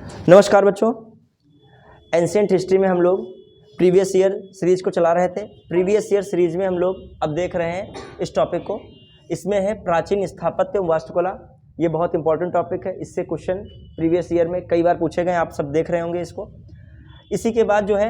नमस्कार बच्चों, ancient history में हम लोग प्रीवियस ईयर सीरीज को चला रहे थे। प्रीवियस ईयर सीरीज में हम लोग अब देख रहे हैं इस टॉपिक को। इसमें है प्राचीन स्थापत्य एवं वास्तुकला। ये बहुत इंपॉर्टेंट टॉपिक है, इससे क्वेश्चन प्रीवियस ईयर में कई बार पूछे गए, आप सब देख रहे होंगे इसको। इसी के बाद जो है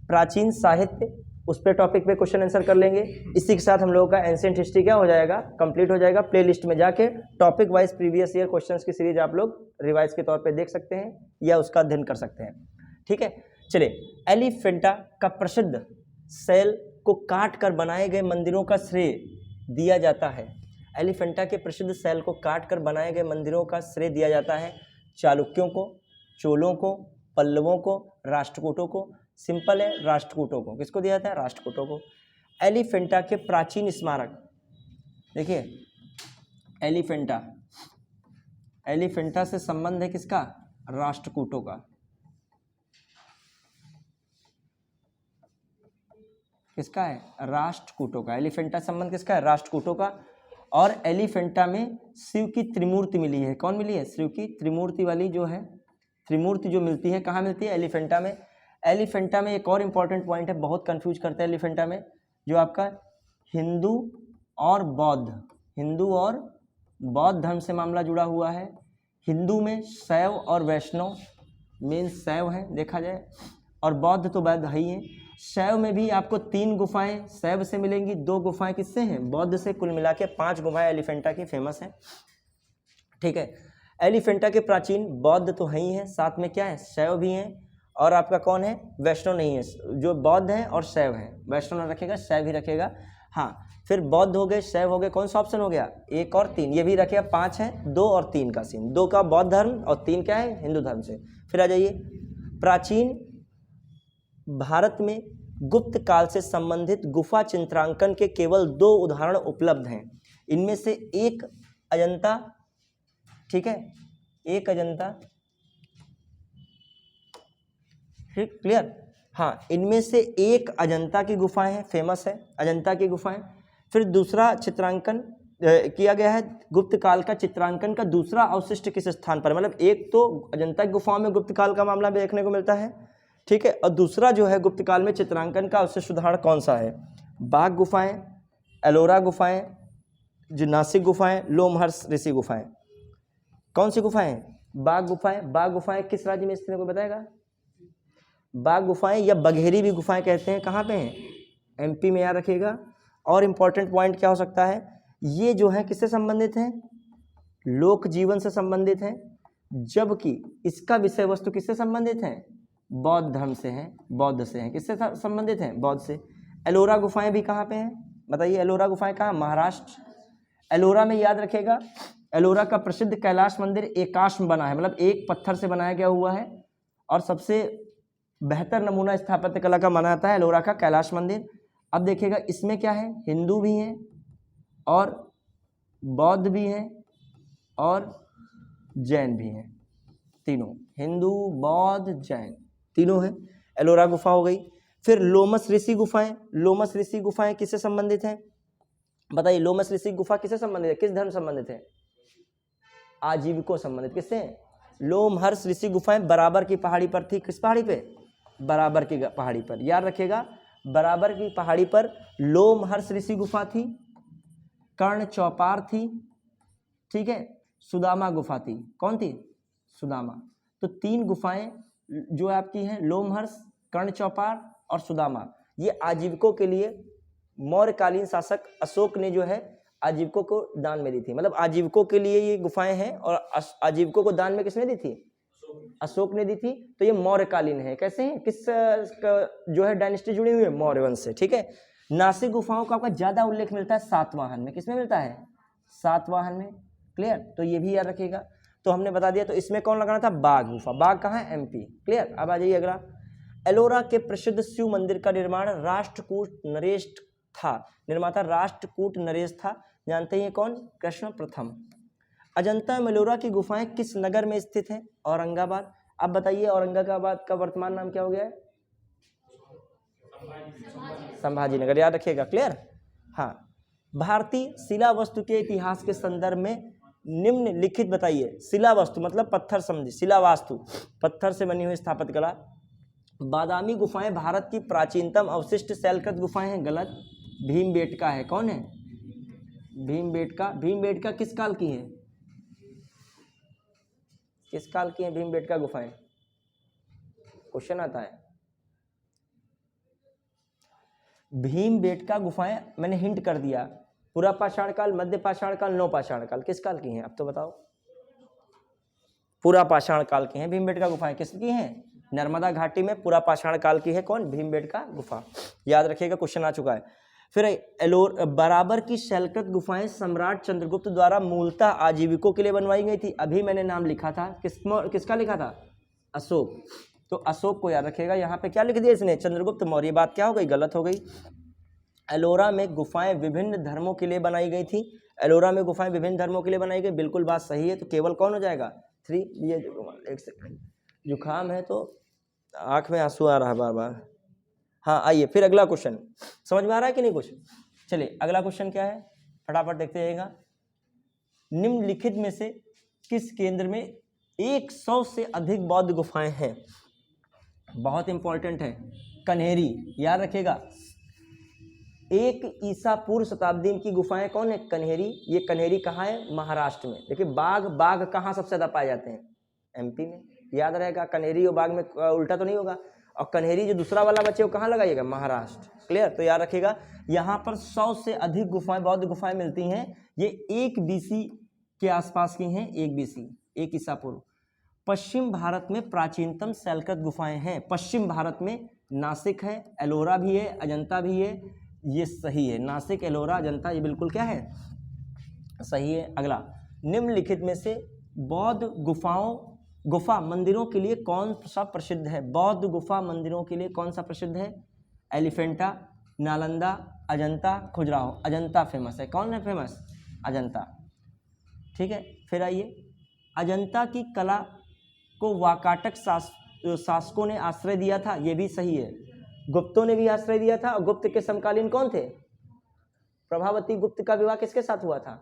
प्राचीन साहित्य, उस पर टॉपिक पे क्वेश्चन आंसर कर लेंगे। इसी के साथ हम लोगों का एंशिएंट हिस्ट्री क्या हो जाएगा, कंप्लीट हो जाएगा। प्लेलिस्ट में जाके topic wise previous year questions की सीरीज आप लोग रिवाइज के तौर पे देख सकते हैं या उसका अध्ययन कर सकते हैं। ठीक है, चलिए। एलिफेंटा का प्रसिद्ध सेल को काट कर बनाए गए मंदिरों का श्रेय दिया जाता है। एलिफेंटा के प्रसिद्ध सेल को काट कर बनाए गए मंदिरों का श्रेय दिया जाता है चालुक्यों को, चोलों को, पल्लवों को, राष्ट्रकूटों को। सिंपल है, राष्ट्रकूटों को। किसको दिया जाता है? राष्ट्रकूटों को। एलिफेंटा के प्राचीन स्मारक, देखिए एलिफेंटा से संबंध है किसका? राष्ट्रकूटों का। किसका है? राष्ट्रकूटों का। एलिफेंटा संबंध किसका है? राष्ट्रकूटों का। और एलिफेंटा में शिव की त्रिमूर्ति मिली है। कौन मिली है? शिव की त्रिमूर्ति वाली जो है, त्रिमूर्ति जो मिलती है, कहाँ मिलती है? एलिफेंटा में। एलिफेंटा में एक और इम्पॉर्टेंट पॉइंट है, बहुत कंफ्यूज करते हैं एलिफेंटा में, जो आपका हिंदू और बौद्ध धर्म से मामला जुड़ा हुआ है। हिंदू में शैव और वैष्णव, मेन शैव है देखा जाए, और बौद्ध तो बौद्ध है ही है। शैव में भी आपको 3 गुफाएं शैव से मिलेंगी, 2 गुफाएं किससे हैं? बौद्ध से। कुल मिला के 5 गुफाएं एलिफेंटा की फेमस हैं। ठीक है, एलिफेंटा के प्राचीन बौद्ध तो है ही हैं, साथ में क्या है? शैव भी हैं। और आपका कौन है? वैष्णव नहीं है। जो बौद्ध हैं और शैव हैं, वैष्णव ना रखेगा, शैव ही रखेगा। हाँ, फिर बौद्ध हो गए, शैव हो गए, कौन सा ऑप्शन हो गया? 1 और 3, ये भी रखेगा। 5 है, 2 और 3 का सीन। 2 का बौद्ध धर्म और 3 क्या है? हिंदू धर्म से। फिर आ जाइए, प्राचीन भारत में गुप्त काल से संबंधित गुफा चित्रांकन के केवल 2 उदाहरण उपलब्ध हैं। इनमें से एक अजंता, ठीक है, एक अजंता, ठीक, क्लियर। हाँ, इनमें से एक अजंता की गुफाएं हैं, फेमस है अजंता की गुफाएं। फिर दूसरा चित्रांकन किया गया है, गुप्त काल का चित्रांकन का दूसरा अवशिष्ट किस स्थान पर? मतलब एक तो अजंता की गुफाओं में गुप्त काल का मामला भी देखने को मिलता है, ठीक है, और दूसरा जो है गुप्त काल में चित्रांकन का अवशिष्ट उदाहरण कौन सा है? बाघ गुफाएं, एलोरा गुफाएं, जो नासिक गुफाएं, लोमहर्ष ऋषि गुफाएं। कौन सी गुफाएं? बाघ गुफाएं। बाघ गुफाएं किस राज्य में स्थित है, कोई बताएगा? बाघ गुफाएं या बघेरी भी गुफाएं कहते हैं, कहाँ पे हैं? एमपी में, याद रखिएगा। और इम्पॉर्टेंट पॉइंट क्या हो सकता है? ये जो है किससे संबंधित हैं? लोक जीवन से संबंधित हैं, जबकि इसका विषय वस्तु किससे संबंधित है? बौद्ध धर्म से है, बौद्ध से है। किससे संबंधित है? बौद्ध से। एलोरा गुफाएं भी कहाँ पे हैं बताइए? एलोरा गुफाएं कहाँ? महाराष्ट्र। एलोरा में याद रखेगा, एलोरा का प्रसिद्ध कैलाश मंदिर एकाश में बना है, मतलब एक पत्थर से बनाया गया हुआ है, और सबसे बेहतर नमूना स्थापत्य कला का माना जाता है एलोरा का कैलाश मंदिर। अब देखिएगा, इसमें क्या है? हिंदू भी हैं और बौद्ध भी हैं और जैन भी हैं, तीनों, हिंदू बौद्ध जैन तीनों हैं। एलोरा गुफा हो गई। फिर लोमस ऋषि गुफाएं। लोमस ऋषि गुफाएं किससे संबंधित हैं बताइए? लोमस ऋषि गुफा किससे संबंधित है? किस धर्म संबंधित है? आजीविकों संबंधित। किससे? लोमहर्ष ऋषि गुफाएं बराबर की पहाड़ी पर थी। किस पहाड़ी पे? बराबर की पहाड़ी पर, याद रखिएगा, बराबर की पहाड़ी पर लोमहर्ष ऋषि गुफा थी, कर्ण चौपार थी, ठीक है, सुदामा गुफा थी। कौन थी? सुदामा। तो 3 गुफाएं जो आपकी हैं, लोमहर्ष, कर्ण चौपार और सुदामा, ये आजीविकों के लिए मौर्यकालीन शासक अशोक ने जो है आजीविकों को दान में दी थी। मतलब आजीविकों के लिए ये गुफाएं हैं, और आजीविकों को दान में किसने दी थी? अशोक ने दी थी। तो ये मौर्यकालीन है। कैसे हैं? किस जो है डायनेस्टी जुड़ी हुई है? मौर्य वंश से। ठीक है। नासिक गुफाओं का आपका ज्यादा उल्लेख मिलता है सातवाहन में। किसमें मिलता है? सातवाहन में। क्लियर। तो ये भी याद रखिएगा। तो हमने बता दिया। तो इसमें कौन लगाना था? बाघ गुफा। बाघ कहाँ है? एमपी। क्लियर। अब आ जाइए अगला। एलोरा के प्रसिद्ध शिव मंदिर का निर्माण राष्ट्रकूट नरेश था। निर्माता राष्ट्रकूट नरेश था। जानते हैं कौन? कृष्ण प्रथम। अजंता एलोरा की गुफाएं किस नगर में स्थित है? औरंगाबाद। अब बताइए औरंगाबाद का वर्तमान नाम क्या हो गया है? संभाजी नगर। याद रखिएगा। क्लियर। हाँ, भारतीय शिला वस्तु के इतिहास के संदर्भ में निम्नलिखित बताइए, शिला वस्तु मतलब पत्थर समझिए, शिला वास्तु पत्थर से बनी हुई स्थापत्य कला। बादामी गुफाएं भारत की प्राचीनतम अवशिष्ट शैलकृत गुफाएं हैं, गलत। भीमबेटका है, कौन है? भीमबेटका। भीमबेटका किस काल की है? किस काल की है भीमबेटका गुफाएं? क्वेश्चन आता है। भीमबेटका गुफाएं मैंने हिंट कर दिया, पूरा पाषाण काल, मध्य पाषाण काल, नव पाषाण काल, किस काल की हैं? अब तो बताओ। पूरा पाषाण काल की हैं भीमबेटका गुफाएं। किसकी हैं? नर्मदा घाटी में पूरा पाषाण काल की है कौन? भीमबेटका गुफा। याद रखिएगा, क्वेश्चन आ चुका है। फिर एलोर बराबर की शैलकृत गुफाएं सम्राट चंद्रगुप्त द्वारा मूलतः आजीविकों के लिए बनवाई गई थी। अभी मैंने नाम लिखा था, किसका लिखा था? अशोक। तो अशोक को याद रखिएगा। यहाँ पे क्या लिख दिया इसने? चंद्रगुप्त मौर्य। बात क्या हो गई? गलत हो गई। एलोरा में गुफाएं विभिन्न धर्मों के लिए बनाई गई थी। एलोरा में गुफाएं विभिन्न धर्मों के लिए बनाई गई, बिल्कुल बात सही है। तो केवल कौन हो जाएगा? 3। ये एक सेकंड, जुकाम है तो आंख में आंसू आ रहा है बार बार। हाँ आइए, फिर अगला क्वेश्चन समझ में आ रहा है कि नहीं कुछ? चलिए अगला क्वेश्चन क्या है, फटाफट देखते जाइएगा। निम्नलिखित में से किस केंद्र में 100 से अधिक बौद्ध गुफाएं हैं? बहुत इंपॉर्टेंट है। कन्हेरी, याद रखिएगा। 1 ईसा पूर्व शताब्दी की गुफाएं कौन है? कन्हेरी। ये कन्हेरी कहाँ है? महाराष्ट्र में। देखिए बाघ कहाँ सबसे ज्यादा पाए जाते हैं? एमपी में। याद रहेगा, कन्हेरी और बाघ में उल्टा तो नहीं होगा। और कन्हेरी जो दूसरा वाला बचे वो कहाँ लगाइएगा? महाराष्ट्र। क्लियर? तो याद रखिएगा, यहाँ पर 100 से अधिक गुफाएं, बौद्ध गुफाएं मिलती हैं। ये 1 BC के आसपास की हैं। 1 BC, 1 ईसा पूर्व। पश्चिम भारत में प्राचीनतम शैलकृत गुफाएं हैं। पश्चिम भारत में नासिक है, एलोरा भी है, अजंता भी है। ये सही है, नासिक, एलोरा, अजंता, ये बिल्कुल क्या है? सही है। अगला, निम्नलिखित में से बौद्ध गुफा मंदिरों के लिए कौन सा प्रसिद्ध है? बौद्ध गुफा मंदिरों के लिए कौन सा प्रसिद्ध है? एलिफेंटा, नालंदा, अजंता, खजुराहो। अजंता फेमस है। कौन है फेमस? अजंता। ठीक है, फिर आइए। अजंता की कला को वाकाटक शासकों ने आश्रय दिया था, ये भी सही है। गुप्तों ने भी आश्रय दिया था। और गुप्त के समकालीन कौन थे? प्रभावती गुप्त का विवाह किसके साथ हुआ था?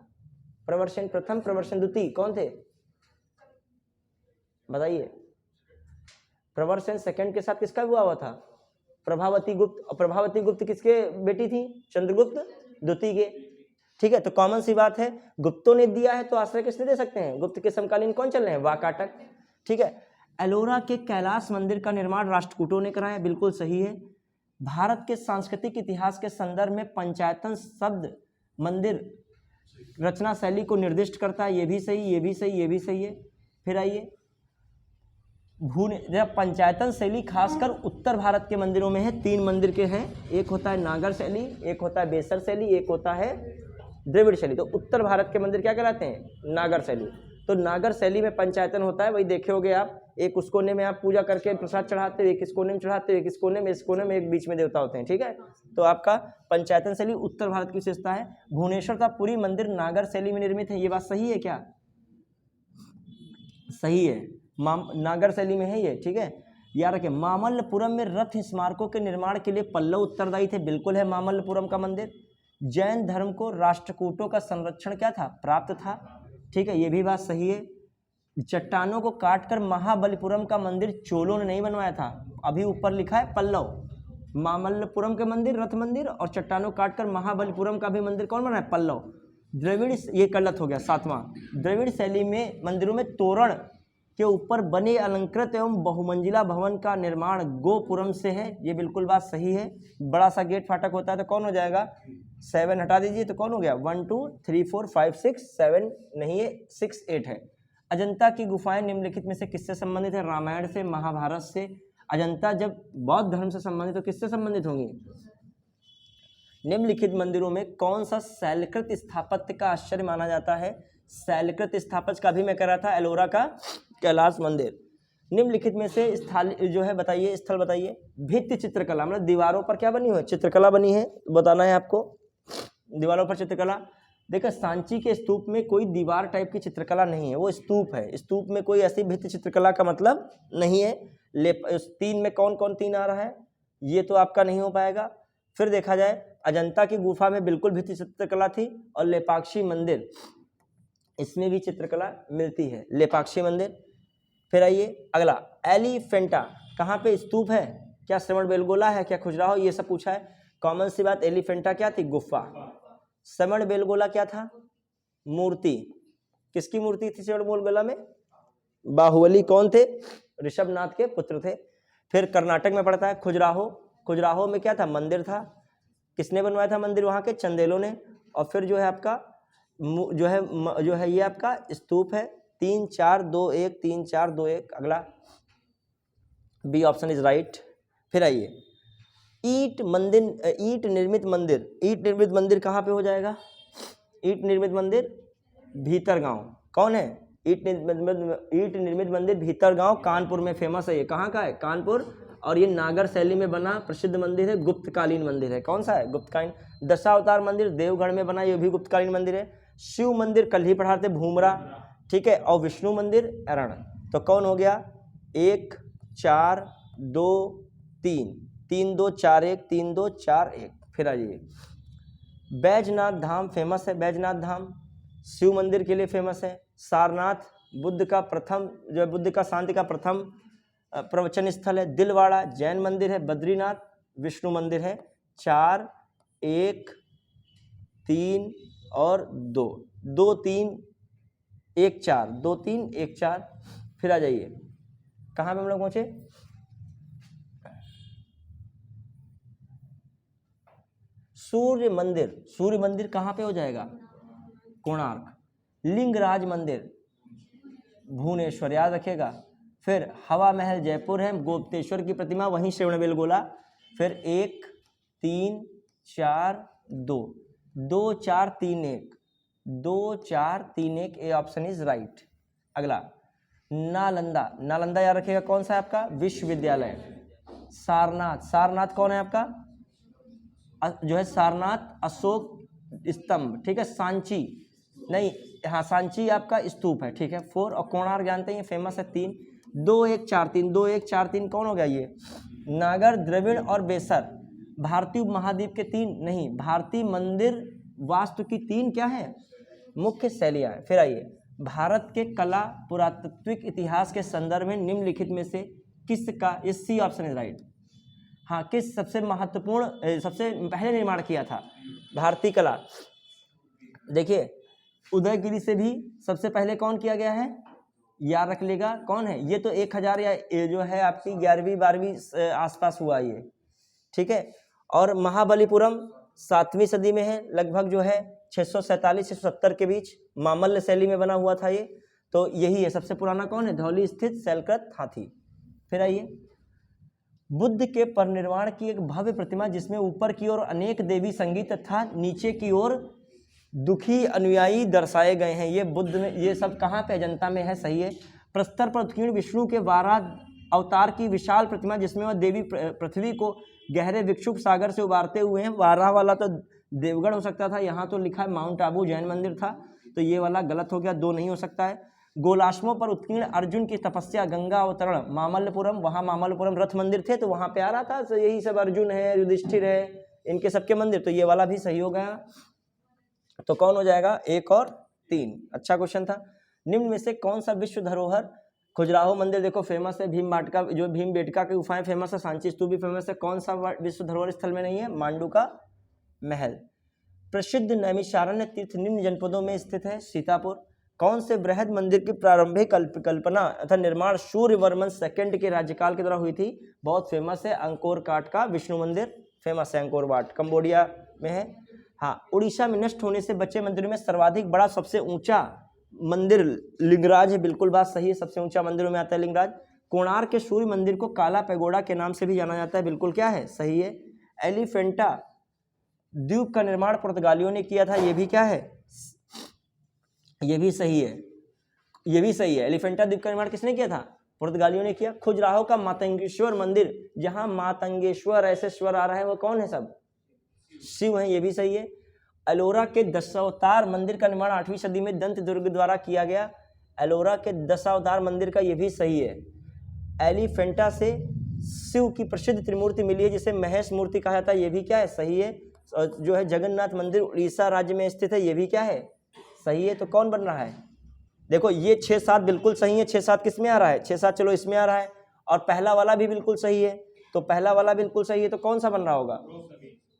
प्रवर्षण प्रथम, प्रवर्षण द्वितीय कौन थे? बताइए। प्रवर्षण सेकंड के साथ किसका विवाह हुआ था? प्रभावती गुप्त। और प्रभावती गुप्त किसके बेटी थी? चंद्रगुप्त द्वितीय के। ठीक है, तो कॉमन सी बात है, गुप्तों ने दिया है तो आश्रय किसने दे सकते हैं? गुप्त के समकालीन कौन चल रहे हैं? वाकाटक। ठीक है। एलोरा के कैलाश मंदिर का निर्माण राष्ट्रकूटों ने कराया, बिल्कुल सही है। भारत के सांस्कृतिक इतिहास के संदर्भ में पंचायतन शब्द मंदिर रचना शैली को निर्दिष्ट करता है, ये भी सही, ये भी सही, ये भी सही है। फिर आइए, पंचायतन शैली खासकर उत्तर भारत के मंदिरों में है। 3 मंदिर के हैं, एक होता है नागर शैली, एक होता है बेसर शैली, एक होता है द्रविड़ शैली। तो उत्तर भारत के मंदिर क्या कहलाते हैं? नागर शैली। तो नागर शैली में पंचायतन होता है, वही देखे होगे आप। एक उस कोने में आप पूजा करके प्रसाद चढ़ाते हो, एक इस कोने में चढ़ाते हो, एक इस कोने में, इस कोने में, एक बीच में देवता होते हैं। ठीक है, तो आपका पंचायतन शैली उत्तर भारत की विशेषता है। भुवनेश्वर का पुरी मंदिर नागर शैली में निर्मित है, ये बात सही है क्या? सही है, नागर शैली में है ये। ठीक है, याद रखिए। मामल्लपुरम में रथ स्मारकों के निर्माण के लिए पल्लव उत्तरदायी थे, बिल्कुल है मामल्लपुरम का मंदिर। जैन धर्म को राष्ट्रकूटों का संरक्षण क्या था? प्राप्त था। ठीक है, ये भी बात सही है। चट्टानों को काटकर महाबलीपुरम का मंदिर चोलों ने नहीं बनवाया था, अभी ऊपर लिखा है पल्लव। मामल्लपुरम के मंदिर रथ मंदिर, और चट्टानों काटकर महाबलीपुरम का भी मंदिर कौन बनाया? पल्लव। द्रविड़, ये गलत हो गया, 7वां। द्रविड़ शैली में मंदिरों में तोरण के ऊपर बने अलंकृत एवं बहुमंजिला भवन का निर्माण गोपुरम से है, ये बिल्कुल बात सही है। बड़ा सा गेट फाटक होता है तो कौन हो जाएगा? 7 हटा दीजिए तो कौन हो गया? 1 2 3 4 5 6 7 नहीं है, 6 8 है। अजंता की गुफाएं निम्नलिखित में से किससे संबंधित है? रामायण से, महाभारत से। अजंता जब बौद्ध धर्म से संबंधित तो किससे संबंधित होंगी? निम्नलिखित मंदिरों में कौन सा शैलकृत स्थापत्य का आश्चर्य माना जाता है? शैलकृत स्थापत्य का भी मैं कह रहा था, एलोरा का कैलाश मंदिर। निम्नलिखित में से स्थल जो है बताइए, स्थल बताइए। भित्ति चित्रकला मतलब दीवारों पर क्या बनी हुई है? चित्रकला बनी है, बताना है आपको। दीवारों पर चित्रकला। देखो, सांची के स्तूप में कोई दीवार टाइप की चित्रकला नहीं है, वो स्तूप है। स्तूप में कोई ऐसी भित्ति चित्रकला का मतलब नहीं है। 3 में कौन कौन 3 आ रहा है? ये तो आपका नहीं हो पाएगा। फिर देखा जाए, अजंता की गुफा में बिल्कुल भित्ति चित्रकला थी। और लेपाक्षी मंदिर इसमें भी चित्रकला मिलती है। लेपाक्षी मंदिर। फिर आइए अगला, एलिफेंटा कहाँ पे स्तूप है? क्या श्रवण बेलगोला है? क्या खजुराहो? ये सब पूछा है। कॉमन सी बात, एलिफेंटा क्या थी? गुफा। श्रवण बेलगोला क्या था? मूर्ति। किसकी मूर्ति थी श्रवण बेलगोला में? बाहुबली कौन थे? ऋषभनाथ के पुत्र थे। फिर कर्नाटक में पड़ता है खजुराहो। खजुराहो में क्या था? मंदिर था। किसने बनवाया था मंदिर वहाँ के? चंदेलों ने। और फिर जो है आपका जो है ये आपका स्तूप है। 3 4 2 1, 3 4 2 1। अगला बी ऑप्शन इज राइट। फिर आइए, ईंट निर्मित मंदिर। ईंट निर्मित मंदिर कहाँ पे हो जाएगा? ईंट निर्मित मंदिर भीतर गांव। कौन है? ईंट निर्मित मंदिर भीतर गांव, कानपुर में फेमस है। ये कहाँ का है? कानपुर। और ये नागर शैली में बना प्रसिद्ध मंदिर है, गुप्तकालीन मंदिर है। कौन सा है? गुप्तकालीन। दशावतार मंदिर देवगढ़ में बना, ये भी गुप्तकालीन मंदिर है। शिव मंदिर कल ही पढ़ाते, भूमरा, ठीक है। और विष्णु मंदिर अरण। तो कौन हो गया? 1 4 2 3, 3 2 4 1, 3 2 4 1। फिर आ जाइए, बैजनाथ धाम फेमस है। बैजनाथ धाम शिव मंदिर के लिए फेमस है। सारनाथ बुद्ध का शांति का प्रथम प्रवचन स्थल है। दिलवाड़ा जैन मंदिर है। बद्रीनाथ विष्णु मंदिर है। 4 1 3 और 2 2 3 1 4 2 3 1 4। फिर आ जाइए, कहाँ पे हम लोग पहुंचे? सूर्य मंदिर। सूर्य मंदिर कहाँ पे हो जाएगा? कोणार्क। लिंगराज मंदिर भुवनेश्वर, याद रखिएगा। फिर हवा महल जयपुर है। गोप्तेश्वर की प्रतिमा वहीं श्रवणबेलगोला। फिर 1 3 4 2 2 4 3 1 2 4 3 1। A option is right. अगला, नालंदा। नालंदा याद रखिएगा कौन सा है आपका? विश्वविद्यालय। सारनाथ। सारनाथ कौन है आपका? जो है सारनाथ अशोक स्तंभ, ठीक है। सांची नहीं, हाँ सांची आपका स्तूप है, ठीक है। 4। और कोणार्क जानते हैं फेमस है। 3 2 1 4 3 2 1 4 3। कौन हो गया ये? नागर, द्रविड़ और बेसर। भारतीय उपमहाद्वीप के 3 नहीं, भारतीय मंदिर वास्तु की 3 क्या है? मुख्य शैलियाँ। फिर आइए, भारत के कला पुरातात्विक इतिहास के संदर्भ में निम्नलिखित में से किसका? इस सी ऑप्शन इज राइट। हाँ, किस सबसे महत्वपूर्ण सबसे पहले निर्माण किया था भारतीय कला? देखिए, उदयगिरी से भी सबसे पहले कौन किया गया है? याद रख लेगा कौन है ये? तो 1000 या जो है आपकी 11वीं 12वीं आसपास हुआ ये, ठीक है। और महाबलीपुरम 7वीं सदी में है, लगभग जो है 647 से 670 के बीच मामल्य शैली में बना हुआ था ये। तो यही है सबसे पुराना। कौन है? धौली स्थित शैलकृत हाथी। फिर आइए, बुद्ध के परिनिर्वाण की एक भव्य प्रतिमा जिसमें ऊपर की ओर अनेक देवी संगीत तथा नीचे की ओर दुखी अनुयायी दर्शाए गए हैं। ये बुद्ध में, ये सब कहाँ पे? अजंता में है, सही है। प्रस्तर पर उत्कीर्ण विष्णु के 12 अवतार की विशाल प्रतिमा जिसमें वह देवी पृथ्वी को गहरे विक्षुब्ध सागर से उबारते हुए हैं। 12 वाला तो देवगढ़ हो सकता था, यहाँ तो लिखा है माउंट आबू जैन मंदिर था, तो ये वाला गलत हो गया, 2 नहीं हो सकता है। गोलाश्मों पर उत्कीर्ण अर्जुन की तपस्या, गंगा अवतरण, मामल्लपुरम, वहाँ मामल्लपुरम रथ मंदिर थे तो वहाँ पे आ रहा था। तो यही सब अर्जुन है, युधिष्ठिर है, इनके सबके मंदिर, तो ये वाला भी सही हो गया। तो कौन हो जाएगा? 1 और 3। अच्छा क्वेश्चन था। निम्न में से कौन सा विश्व धरोहर? खजुराहो मंदिर देखो फेमस है। भीमबाटका जो भीमबेटका की गुफाएं फेमस है। सांची स्तूप भी फेमस है। कौन सा विश्व धरोहर स्थल में नहीं है? मांडुका महल। प्रसिद्ध नैमिषारण्य तीर्थ निम्न जनपदों में स्थित है। सीतापुर। कौन से बृहद मंदिर की प्रारंभिक कल्पना तथा निर्माण सूर्यवर्मन II के राज्यकाल के दौरान हुई थी? बहुत फेमस है, अंकोर काट का विष्णु मंदिर फेमस है। अंकोर वाट कंबोडिया में है। हाँ, उड़ीसा में नष्ट होने से बचे मंदिरों में सर्वाधिक बड़ा सबसे ऊंचा मंदिर लिंगराज है। बिल्कुल बात सही है, सबसे ऊंचा मंदिरों में आता है लिंगराज। कोणार्क के सूर्य मंदिर को काला पैगोडा के नाम से भी जाना जाता है। बिल्कुल क्या है? सही है। एलिफेंटा द्वीप का निर्माण पुर्तगालियों ने किया था। ये भी क्या है? ये भी सही है, ये भी सही है। एलिफेंटा द्वीप का निर्माण किसने किया था? पुर्तगालियों ने किया। खजुराहो का मातंगेश्वर मंदिर, जहां मातंगेश्वर ऐसे स्वर आ रहा है, वो कौन है? सब शिव हैं, ये भी सही है। एलोरा के दशावतार मंदिर का निर्माण 8वीं सदी में दंत दुर्ग द्वारा किया गया। एलोरा के दशावतार मंदिर का ये भी सही है। एलिफेंटा से शिव की प्रसिद्ध त्रिमूर्ति मिली है जिसे महेश मूर्ति कहा जाता है। ये भी क्या है? सही है। और जो है जगन्नाथ मंदिर उड़ीसा राज्य में स्थित है। ये भी क्या है? सही है, तो कौन बन रहा है? देखो ये 6-7 बिल्कुल सही है, 6-7 किस में आ रहा है? 6-7 चलो इसमें आ रहा है, और पहला वाला भी बिल्कुल सही है, तो पहला वाला बिल्कुल सही है, तो कौन सा बन रहा होगा?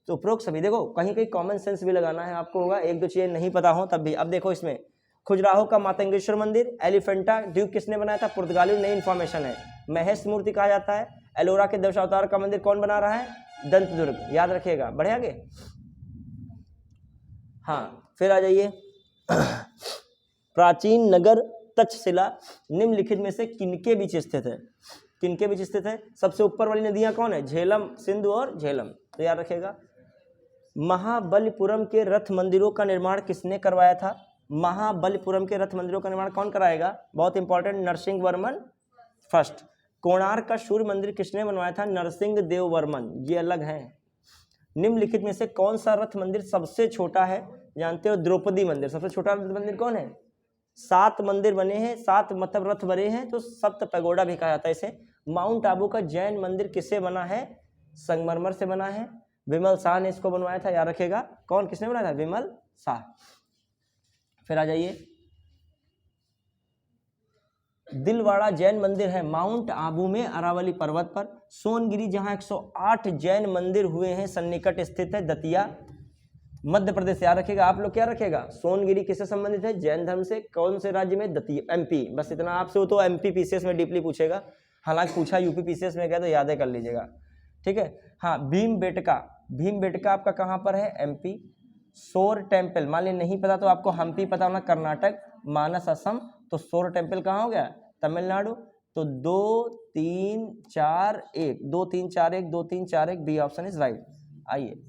तो उपरोक्त सभी। देखो कहीं कहीं कॉमन सेंस भी लगाना है आपको, होगा एक दो चीजें नहीं पता हो तब भी। अब देखो इसमें खजुराहो का मातंगेश्वर मंदिर, एलिफेंटा ड्यूक किसने बनाया था? पुर्तगाली, नई इन्फॉर्मेशन है। महेश मूर्ति कहा जाता है। एलोरा के दशावतार का मंदिर कौन बना रहा है? दंत दुर्ग, याद रखिएगा। बढ़े आगे। हाँ फिर आ जाइए प्राचीन नगर तक्षशिला निम्नलिखित में से किनके बीच स्थित है? किनके बीच स्थित है? सबसे ऊपर वाली नदियां कौन है? झेलम, सिंधु और झेलम, तो याद रखिएगा। महाबलीपुरम के रथ मंदिरों का निर्माण किसने करवाया था? महाबलीपुरम के रथ मंदिरों का निर्माण कौन कराएगा? बहुत इंपॉर्टेंट, नरसिंह वर्मन फर्स्ट। कोणार्क का सूर्य मंदिर किसने बनवाया था? नरसिंह देव वर्मन, ये अलग है। निम्नलिखित में से कौन सा रथ मंदिर सबसे छोटा है? जानते हो, द्रौपदी मंदिर। सबसे छोटा रथ मंदिर कौन है? 7 मंदिर बने हैं, 7 मतलब रथ बने हैं, तो सप्त पैगोडा भी कहा जाता है इसे। माउंट आबू का जैन मंदिर किससे बना है? संगमरमर से बना है। विमल शाह ने इसको बनवाया था, याद रखेगा। कौन, किसने बनाया था? विमल शाह। फिर आ जाइए, दिलवाड़ा जैन मंदिर है माउंट आबू में, अरावली पर्वत पर। सोनगिरी जहां 108 जैन मंदिर हुए हैं, सन्निकट स्थित है, दतिया, मध्य प्रदेश, याद रखिएगा। आप लोग क्या रखेगा? सोनगिरी किससे संबंधित है? जैन धर्म से। कौन से राज्य में? दतिया, एमपी। बस इतना आपसे हो तो एमपी पीसीएस में डीपली पूछेगा, हालांकि पूछा यूपी पीसीएस में गया तो याद कर लीजिएगा, ठीक है। हाँ, भीमबेटका, भीमबेटका आपका कहाँ पर है? एमपी। सोर टेम्पल, मान लीजिए नहीं पता तो आपको हम्पी पता होना, कर्नाटक। मानस असम, तो सोर टेम्पल कहाँ हो गया? तमिलनाडु। तो 2 3 4 1, 2 3 4 1, 2 3 4 1, बी ऑप्शन इज राइट। आइए,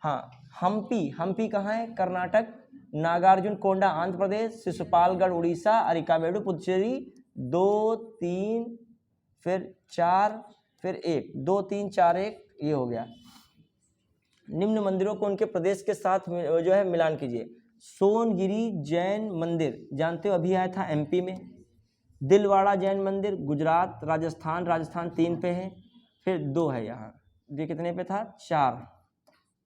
हाँ, हम्पी, हम्पी कहाँ है? कर्नाटक। नागार्जुन कोंडा आंध्र प्रदेश। शिशुपालगढ़ उड़ीसा। अरिकामेडु पुडुचेरी। 2 3 फिर 4 फिर 1, 2 3 4 1, ये हो गया। निम्न मंदिरों को उनके प्रदेश के साथ जो है मिलान कीजिए। सोनगिरी जैन मंदिर जानते हो, अभी आया था एमपी में। दिलवाड़ा जैन मंदिर गुजरात, राजस्थान, राजस्थान 3 पे है, फिर 2 है यहाँ। ये कितने पे था?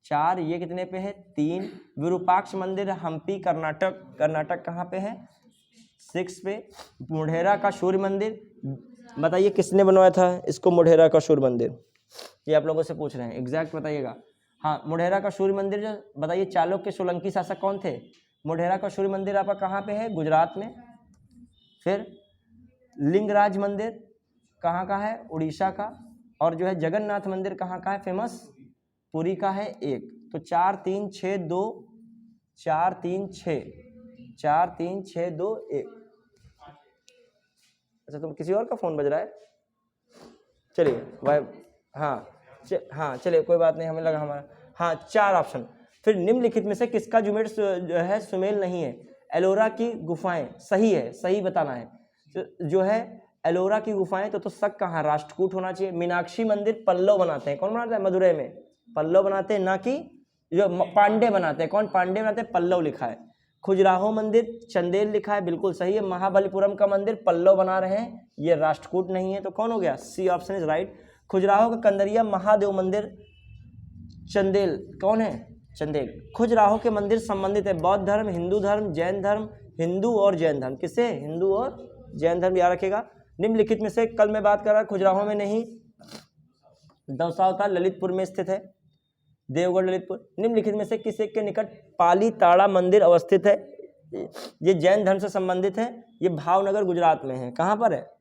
4, ये कितने पे है? 3। विरूपाक्ष मंदिर हम्पी कर्नाटक, कर्नाटक कहाँ पे है? 6 पे। मोढेरा का सूर्य मंदिर बताइए किसने बनवाया था इसको? मोढेरा का सूर्य मंदिर, ये आप लोगों से पूछ रहे हैं, एग्जैक्ट बताइएगा। हाँ, मोढेरा का सूर्य मंदिर जो बताइए, चालुक्य सोलंकी शासक कौन थे? मोढेरा का सूर्य मंदिर आपका कहाँ पे है? गुजरात में। फिर लिंगराज मंदिर कहाँ का है? उड़ीसा का। और जो है जगन्नाथ मंदिर कहाँ का है फेमस? पुरी का है। 1, तो 4 3 6 2, 4 3 6, 4 3 6 2 1। अच्छा, तुम किसी और का फोन बज रहा है? चलिए भाई, हाँ चलिए, कोई बात नहीं, हमें लगा हमारा। हाँ, 4 ऑप्शन। फिर निम्नलिखित में से किसका जुमेट जो है सुमेल नहीं है? एलोरा की गुफाएं, सही है, सही बताना है। जो है एलोरा की गुफाएं, तो शक कहाँ? राष्ट्रकूट होना चाहिए। मीनाक्षी मंदिर पल्लव बनाते हैं, कौन बनाता है? मदुरई में पल्लव बनाते हैं, ना कि जो पांडे बनाते हैं। कौन पांडे बनाते हैं? पल्लव लिखा है। खजुराहो मंदिर चंदेल लिखा है, बिल्कुल सही है। महाबलीपुरम का मंदिर पल्लव बना रहे हैं, ये राष्ट्रकूट नहीं है, तो कौन हो गया? C option is right. Khajuraho का कंदरिया महादेव मंदिर चंदेल, कौन है? चंदेल। खजुराहो के मंदिर संबंधित है बौद्ध धर्म, हिंदू धर्म, जैन धर्म, हिंदू और जैन धर्म। किससे? हिंदू और जैन धर्म, याद रखेगा। निम्नलिखित में से, कल मैं बात कर रहा खजुराहो में नहीं, दशावतार ललितपुर में स्थित है, देवगढ़ ललितपुर। निम्नलिखित में से किस एक के निकट पाली ताड़ा मंदिर अवस्थित है? ये जैन धर्म से संबंधित है, ये भावनगर गुजरात में है। कहाँ पर है?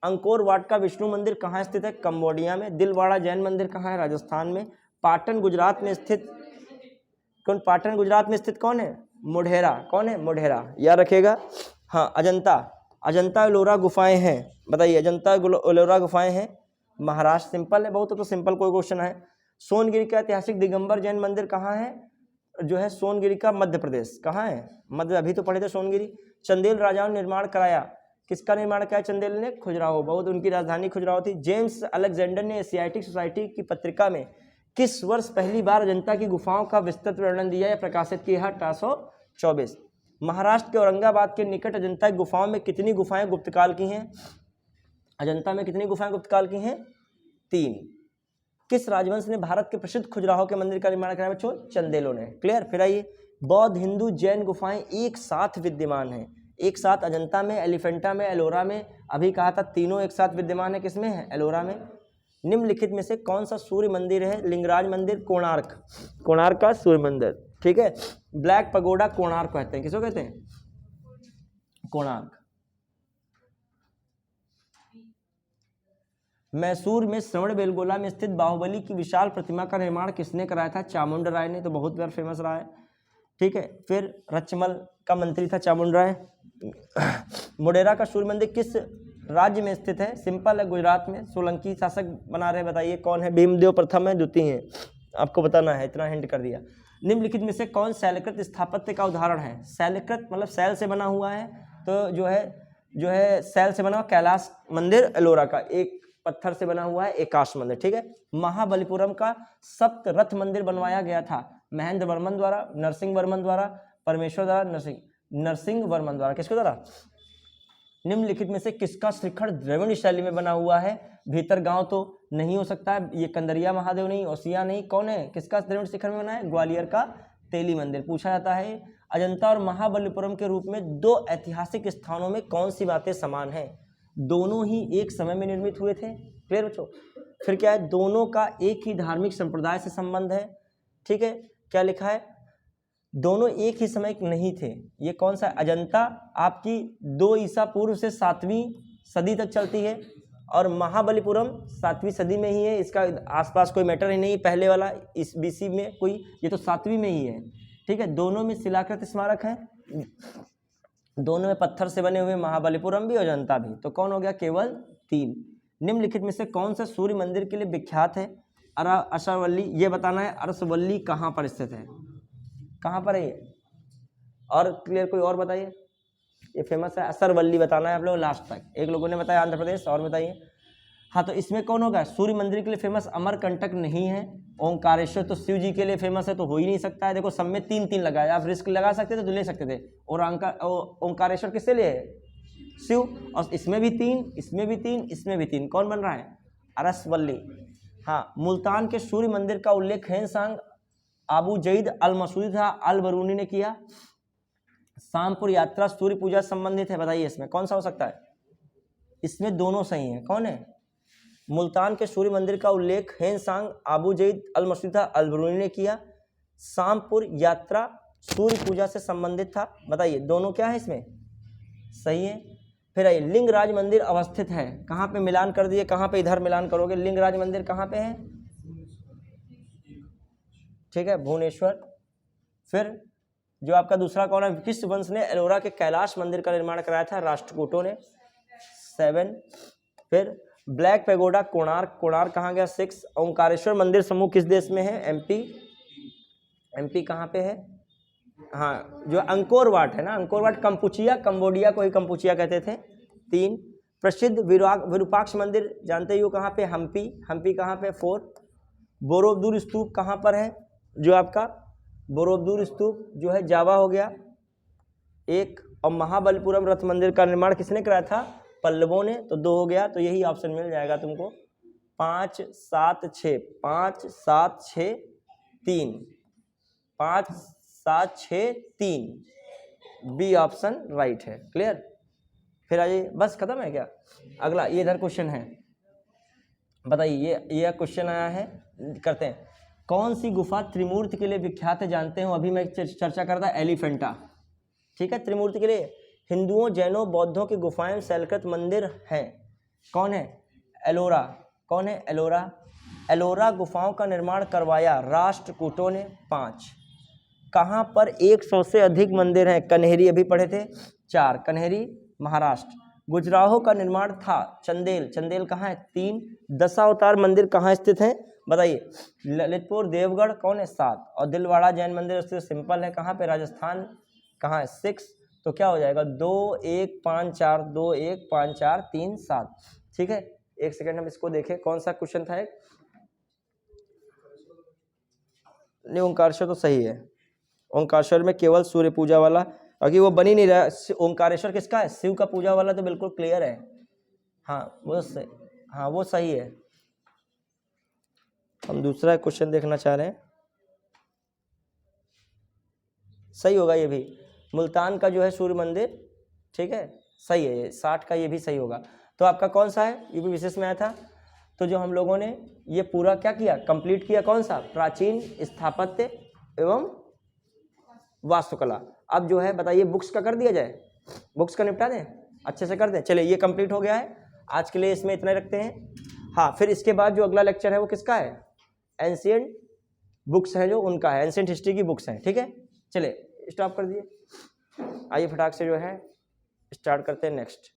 अंकोर वाट का विष्णु मंदिर कहाँ स्थित है? कंबोडिया में। दिलवाड़ा जैन मंदिर कहाँ है? राजस्थान में। पाटन गुजरात में स्थित कौन? पाटन गुजरात में स्थित कौन है? मोढेरा, कौन है? मोढेरा, याद रखिएगा। हाँ, अजंता, अजंता एलोरा गुफाएं हैं, बताइए। अजंता एलोरा गुफाएं हैं महाराष्ट्र, सिंपल है बहुत, तो सिंपल कोई क्वेश्चन है। सोनगिरी का ऐतिहासिक दिगंबर जैन मंदिर कहाँ है? जो है सोनगिरी का मध्य प्रदेश, कहाँ है? मध्य, अभी तो पढ़े थे सोनगिरी। चंदेल राजाओं ने निर्माण कराया, किसका निर्माण किया चंदेल ने? खजुराहो, बहुत, उनकी राजधानी खजुराहो थी। जेम्स अलेक्जेंडर ने एशियाटिक सोसाइटी की पत्रिका में किस वर्ष पहली बार अजंता की गुफाओं का विस्तृत वर्णन दिया या प्रकाशित किया? 1824। महाराष्ट्र के औरंगाबाद के निकट अजंता की गुफाओं में कितनी गुफाएं गुप्तकाल की हैं? अजंता में कितनी गुफाएं गुप्तकाल की हैं? 3। किस राजवंश ने भारत के प्रसिद्ध खजुराहो के मंदिर का निर्माण कराया बच्चों? चंदेलों ने। क्लियर। फिर आइए, बौद्ध, हिंदू, जैन गुफाएं एक साथ विद्यमान हैं, एक साथ अजंता में, एलिफेंटा में, एलोरा में। अभी कहा था तीनों एक साथ विद्यमान है, किसमें है? एलोरा में। निम्नलिखित में से कौन सा सूर्य मंदिर है? लिंगराज मंदिर, कोणार्क, कोणार्क का सूर्य मंदिर, ठीक है। ब्लैक पगोडा कोणार्क कहते हैं, किसको कहते हैं? कोणार्क। मैसूर में श्रवण बेलगोला में स्थित बाहुबली की विशाल प्रतिमा का निर्माण किसने कराया था? चामुंड राय ने, तो बहुत बार फेमस रहा है, ठीक है। फिर रचमल का मंत्री था चामुंड राय। मोढेरा का सूर्य मंदिर किस राज्य में स्थित है? सिंपल है, गुजरात में। सोलंकी शासक बना रहे, बताइए कौन है? भीमदेव प्रथम है, द्वितीय है, आपको बताना है, इतना हिंट कर दिया। निम्नलिखित में से कौन शैलकृत स्थापत्य का उदाहरण है? शैलकृत मतलब शैल से बना हुआ है, तो जो है शैल से बना हुआ कैलाश मंदिर एलोरा का, एक पत्थर से बना हुआ है एकाश मंदिर, ठीक है। महाबलीपुरम का सप्त रथ मंदिर बनवाया गया था महेंद्र वर्मन द्वारा, नरसिंह वर्मन द्वारा, परमेश्वर द्वारा, नरसिंह वर्मन द्वारा, किसके द्वारा? निम्नलिखित में से किसका शिखर द्रविड़ शैली में बना हुआ है? भीतर गांव तो नहीं हो सकता है, ये कंदरिया महादेव नहीं, ओसिया नहीं, कौन है? किसका द्रविड़ शिखर में बना है? ग्वालियर का तेली मंदिर। पूछा जाता है अजंता और महाबलीपुरम के रूप में दो ऐतिहासिक स्थानों में कौन सी बातें समान हैं? दोनों ही एक समय में निर्मित हुए थे, क्लियर बच्चों। फिर क्या है? दोनों का एक ही धार्मिक संप्रदाय से संबंध है, ठीक है। क्या लिखा है? दोनों एक ही समय नहीं थे। ये कौन सा? अजंता आपकी 2 ईसा पूर्व से 7वीं सदी तक चलती है, और महाबलीपुरम 7वीं सदी में ही है, इसका आसपास कोई मैटर ही नहीं। पहले वाला इस बीसी में कोई, ये तो 7वीं में ही है, ठीक है। दोनों में शिलाकृत स्मारक है, दोनों में पत्थर से बने हुए, महाबलीपुरम भी अजंता भी। तो कौन हो गया? केवल 3। निम्नलिखित में से कौन सा सूर्य मंदिर के लिए विख्यात है? अरसवल्ली, ये बताना है अरसवल्ली कहाँ पर स्थित है, कहाँ पर है ये? और क्लियर कोई और बताइए, ये फेमस है, असरवल्ली बताना है आप लोग लास्ट तक। एक लोगों ने बताया आंध्र प्रदेश, और बताइए। हाँ, तो इसमें कौन होगा? सूर्य मंदिर के लिए फेमस अमरकंटक नहीं है। ओंकारेश्वर तो शिव जी के लिए फेमस है, तो हो ही नहीं सकता है। देखो सब में 3-3 लगाया, आप रिस्क लगा सकते थे तो ले सकते थे। और ओंकारेश्वर किससे लिए है? शिव। और इसमें भी 3, इसमें भी 3, इसमें भी 3, कौन बन रहा है? अरसवल्ली। हाँ, मुल्तान के सूर्य मंदिर का उल्लेख हेनसांग अबू जईद अल मसूदी था अल बरूनी ने किया। शामपुर यात्रा सूर्य पूजा संबंधित है, बताइए इसमें कौन सा हो सकता है? इसमें दोनों सही हैं, कौन है? मुल्तान के सूर्य मंदिर का उल्लेख हेनसांग अबू जईद अल मसूदी अल बरूनी ने किया। शामपुर यात्रा सूर्य पूजा से संबंधित था, बताइए दोनों क्या है इसमें? सही है। फिर आइए, लिंगराज मंदिर अवस्थित है कहाँ पे? मिलान कर दिए, कहाँ पे इधर मिलान करोगे? लिंगराज मंदिर कहाँ पे है? ठीक है, भुवनेश्वर। फिर जो आपका दूसरा कौन है? किस वंश ने एलोरा के कैलाश मंदिर का निर्माण कराया था? राष्ट्रकूटों ने। 7। फिर ब्लैक पैगोडा कोणार्क, कोणार्क कहाँ गया? 6। ओंकारेश्वर मंदिर समूह किस देश में है? एमपी। एमपी कहाँ पे है? हाँ, जो अंकोर वाट है ना, अंकोर वाट कंपुचिया, कंबोडिया को ही कंपुचिया कहते थे। 3। प्रसिद्ध विरूपाक्ष मंदिर जानते ही हो कहाँ पे? हम्पी। हम्पी कहाँ पे? 4। बोरोबुदुर स्तूप कहाँ पर है? जो आपका बोरोबुदुर स्तूप जो है जावा हो गया 1। और महाबलीपुरम रथ मंदिर का निर्माण किसने कराया था? पल्लवों ने, तो 2 हो गया। तो यही ऑप्शन मिल जाएगा तुमको। 5, 7, 6, 5, 7, 6, 3, 5, 7, 6, 3, बी ऑप्शन राइट है, क्लियर। फिर आइए, बस खत्म है क्या? अगला ये इधर क्वेश्चन है, बताइए ये क्वेश्चन आया है, करते हैं। कौन सी गुफा त्रिमूर्ति के लिए विख्यात है जानते हो? अभी मैं चर्चा करता एलिफेंटा, ठीक है। त्रिमूर्ति के लिए हिंदुओं, जैनों, बौद्धों की गुफाएं, शैलकृत मंदिर हैं। कौन है? एलोरा। कौन है? एलोरा। एलोरा गुफाओं का निर्माण करवाया राष्ट्रकूटों ने। 5। कहाँ पर 100 से अधिक मंदिर हैं? कन्हेरी अभी पढ़े थे। 4, कन्हेरी महाराष्ट्र। गुजराहों का निर्माण था चंदेल, चंदेल कहाँ है? 3। दशावतार मंदिर कहाँ स्थित है? बताइए। ललितपुर, देवगढ़, कौन है? 7। और दिलवाड़ा जैन मंदिर स्थित, सिंपल है, कहाँ पे? राजस्थान, कहाँ है? 6। तो क्या हो जाएगा? 2, 1, 5, 4, 2, 1, 5, 4, 3, 7, ठीक है। एक सेकेंड हम इसको देखें, कौन सा क्वेश्चन था? नहीं, ओंकारेश्वर तो सही है। ओंकारेश्वर में केवल सूर्य पूजा वाला, अभी वो बन ही नहीं रहा। ओंकारेश्वर किसका है? शिव का पूजा वाला, तो बिल्कुल क्लियर है। हाँ वो सही, हाँ वो सही है। हम दूसरा क्वेश्चन देखना चाह रहे हैं। सही होगा ये भी। मुल्तान का जो है सूर्य मंदिर, ठीक है, सही है ये। 60 का ये भी सही होगा। तो आपका कौन सा है, ये भी विशेष में आया था। तो जो हम लोगों ने ये पूरा क्या किया, कंप्लीट किया, कौन सा, प्राचीन स्थापत्य एवं वास्तुकला। अब जो है बताइए बुक्स का कर दिया जाए, बुक्स का निपटा दें, अच्छे से कर दें। चलिए ये कंप्लीट हो गया है, आज के लिए इसमें इतना रखते हैं। हाँ, फिर इसके बाद जो अगला लेक्चर है वो किसका है, एंशिएंट बुक्स है जो उनका है, एंशिएंट हिस्ट्री की बुक्स हैं, ठीक है। चलिए स्टॉप कर दिए, आइए फटाक से जो है स्टार्ट करते हैं नेक्स्ट।